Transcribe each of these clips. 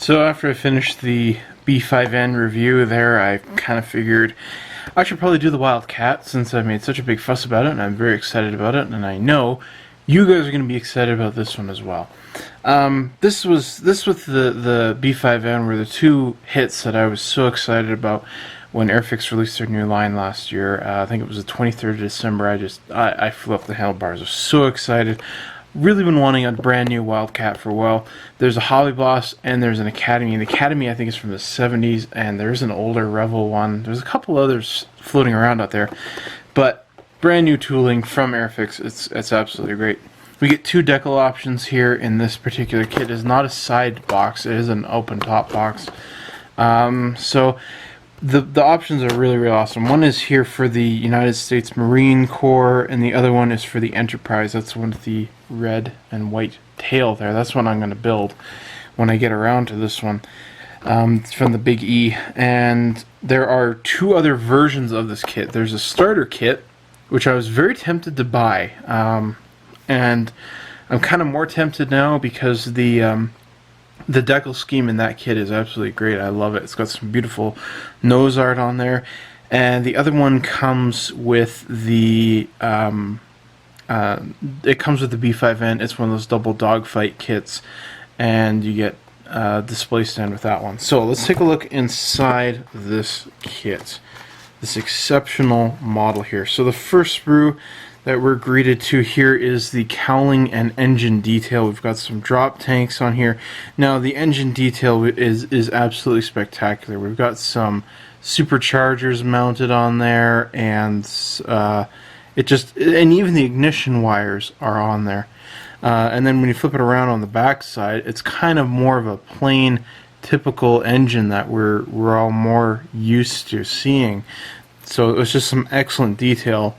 So after I finished the B5N review there, I kind of figured I should probably do the Wildcat since I made such a big fuss about it, and I'm very excited about it, and I know you guys are going to be excited about this one as well. This with the B5N were the two hits that I was so excited about when Airfix released their new line last year. I think it was the 23rd of December. I flew up the handlebars. I was so excited. Really been wanting a brand new Wildcat for a while. There's a Hobby Boss and there's an Academy. And the Academy I think is from the 70s, and there's an older Revel one. There's a couple others floating around out there, but brand new tooling from Airfix. It's absolutely great. We get two decal options here in this particular kit. It's not a side box, it is an open top box. So the options are really awesome. One is here for the United States Marine Corps, and the other one is for the Enterprise. That's one with the red and white tail there. That's what I'm going to build when I get around to this one. It's from the Big E, and there are two other versions of this kit. There's a starter kit, which I was very tempted to buy, and I'm kind of more tempted now because the decal scheme in that kit is absolutely great. I love it. It's got some beautiful nose art on there, and the other one comes with the it comes with the B5N. It's one of those double dogfight kits, and you get display stand with that one. So let's take a look inside this kit, this exceptional model here. So the first sprue that we're greeted to here is the cowling and engine detail. We've got some drop tanks on here. Now the engine detail is absolutely spectacular. We've got some superchargers mounted on there, and and even the ignition wires are on there. And then when you flip it around on the back side, it's kind of more of a plain, typical engine that we're all more used to seeing. So it was just some excellent detail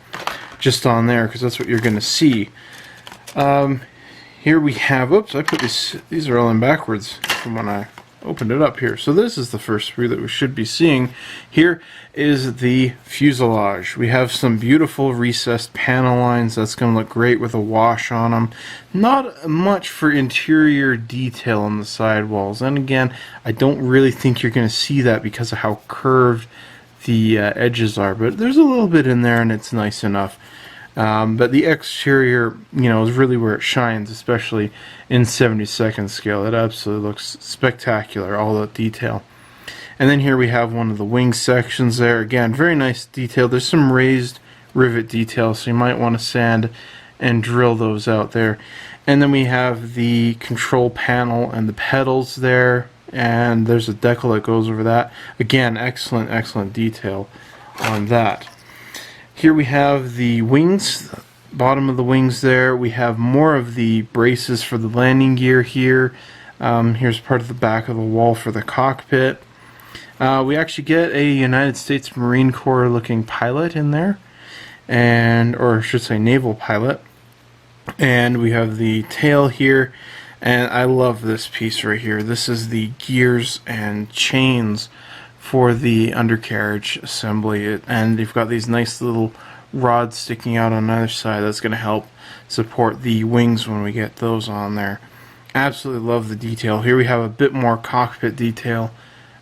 just on there, because that's what you're going to see. Here we have, oops, I put these are all in backwards from when I opened it up here. So this is the first sprue that we should be seeing. Here is the fuselage. We have some beautiful recessed panel lines. That's going to look great with a wash on them. Not much for interior detail on the sidewalls, and again, I don't really think you're going to see that because of how curved the edges are, but there's a little bit in there and it's nice enough. But the exterior, is really where it shines, especially in 72nd scale. It absolutely looks spectacular, all that detail. And then here we have one of the wing sections there. Again, very nice detail. There's some raised rivet detail, so you might want to sand and drill those out there. And then we have the control panel and the pedals there, and there's a decal that goes over that. Again, excellent detail on that. Here we have the wings, bottom of the wings there. We have more of the braces for the landing gear here. Here's part of the back of the wall for the cockpit. We actually get a United States Marine Corps looking pilot in there, or I should say naval pilot. And we have the tail here, and I love this piece right here. This is the gears and chains for the undercarriage assembly, and you've got these nice little rods sticking out on the other side. That's going to help support the wings when we get those on there. Absolutely love the detail. Here we have a bit more cockpit detail.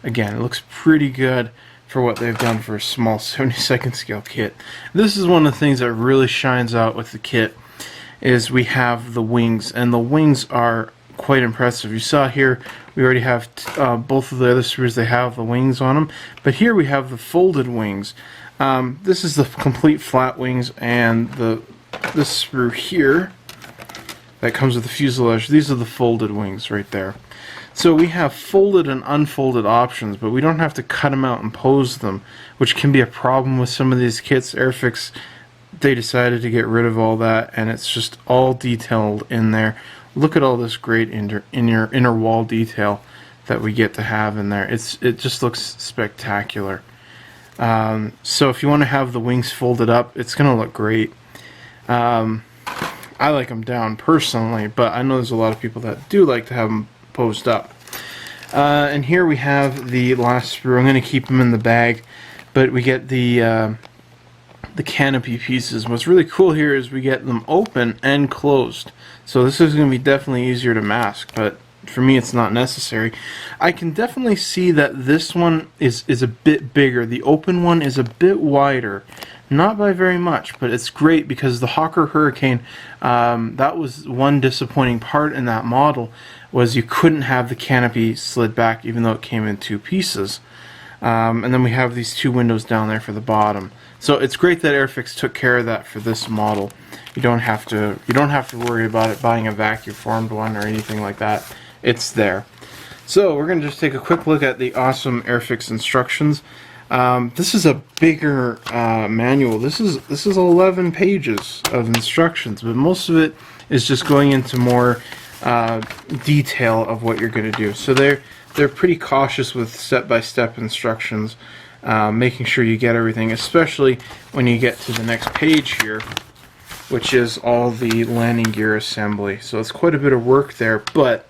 Again, it looks pretty good for what they've done for a small 72nd scale kit. This is one of the things that really shines out with the kit, is we have the wings, and the wings are quite impressive. You saw here we already have both of the other sprues, they have the wings on them, but here we have the folded wings. This is the complete flat wings, and this sprue here that comes with the fuselage, these are the folded wings right there. So we have folded and unfolded options, but we don't have to cut them out and pose them, which can be a problem with some of these kits. Airfix, they decided to get rid of all that, and it's just all detailed in there. Look at all this great inner wall detail that we get to have in there. It just looks spectacular. So if you want to have the wings folded up, it's going to look great. I like them down personally, but I know there's a lot of people that do like to have them posed up. And here we have the last sprue. I'm going to keep them in the bag, but we get the canopy pieces. What's really cool here is we get them open and closed. So this is going to be definitely easier to mask, but for me it's not necessary. I can definitely see that this one is a bit bigger. The open one is a bit wider. Not by very much, but it's great because the Hawker Hurricane, that was one disappointing part in that model, was you couldn't have the canopy slid back even though it came in two pieces. And then we have these two windows down there for the bottom. So it's great that Airfix took care of that for this model. You don't have to worry about it buying a vacuum formed one or anything like that. It's there. So we're going to just take a quick look at the awesome Airfix instructions. This is a bigger manual. This is 11 pages of instructions, but most of it is just going into more detail of what you're going to do. So they're pretty cautious with step-by-step instructions, making sure you get everything, especially when you get to the next page here, which is all the landing gear assembly. So it's quite a bit of work there, but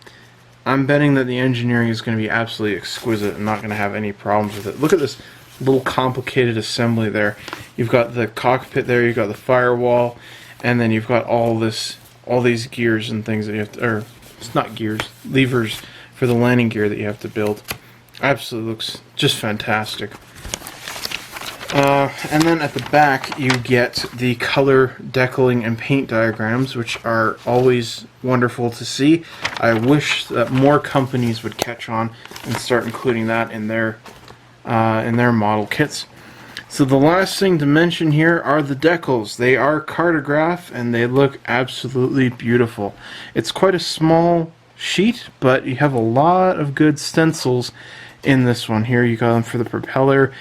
I'm betting that the engineering is going to be absolutely exquisite and not going to have any problems with it. Look at this little complicated assembly there. You've got the cockpit there, you've got the firewall, and then you've got all these gears and things that you have to, or it's not gears, levers for the landing gear that you have to build. Absolutely looks just fantastic. And then at the back you get the color decaling and paint diagrams, which are always wonderful to see. I wish that more companies would catch on and start including that in their model kits. So the last thing to mention here are the decals. They are cartograph and they look absolutely beautiful. It's quite a small sheet, but you have a lot of good stencils in this one. Here you got them for the propeller,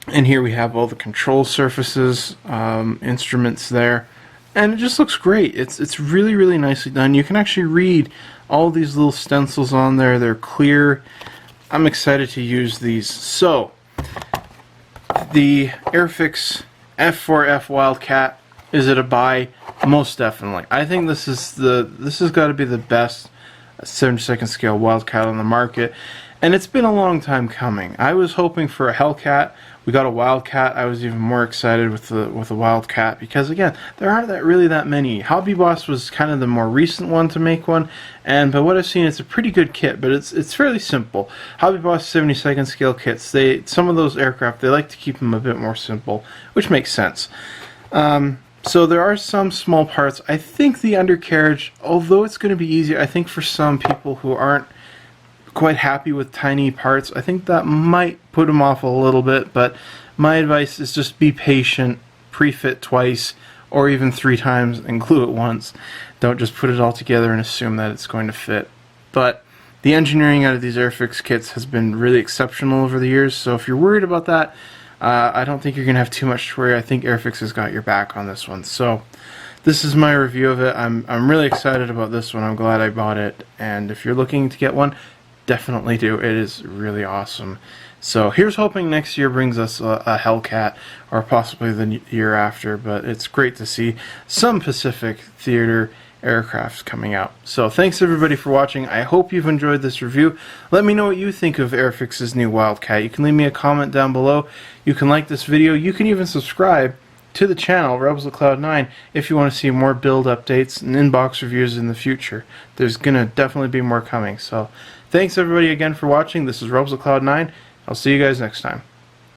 and here we have all the control surfaces, instruments there, and it just looks great. It's really, really nicely done. You can actually read all these little stencils on there. They're clear. I'm excited to use these. So the Airfix F4F Wildcat, is it a buy? Most definitely. I think this has got to be the best 72nd scale Wildcat on the market, and it's been a long time coming. I was hoping for a Hellcat. We got a Wildcat. I was even more excited with the Wildcat because, again, there aren't really that many. Hobby Boss was kind of the more recent one to make one, and by what I've seen, it's a pretty good kit, but it's fairly simple. Hobby Boss 72nd scale kits, some of those aircraft, they like to keep them a bit more simple, which makes sense. So there are some small parts. I think the undercarriage, although it's going to be easier, I think for some people who aren't quite happy with tiny parts, I think that might put them off a little bit, but my advice is just be patient, pre-fit twice or even 3 times and glue it once. Don't just put it all together and assume that it's going to fit. But the engineering out of these Airfix kits has been really exceptional over the years, so if you're worried about that, I don't think you're going to have too much to worry. I think Airfix has got your back on this one. So this is my review of it. I'm really excited about this one. I'm glad I bought it, and if you're looking to get one, definitely do. It is really awesome. So here's hoping next year brings us a Hellcat, or possibly the year after, but it's great to see some Pacific Theater aircraft coming out. So thanks everybody for watching. I hope you've enjoyed this review. Let me know what you think of Airfix's new Wildcat. You can leave me a comment down below. You can like this video. You can even subscribe to the channel, Rebels at Cloud9, if you want to see more build updates and inbox reviews in the future. There's going to definitely be more coming. So thanks everybody again for watching. This is Rebels at Cloud9. I'll see you guys next time.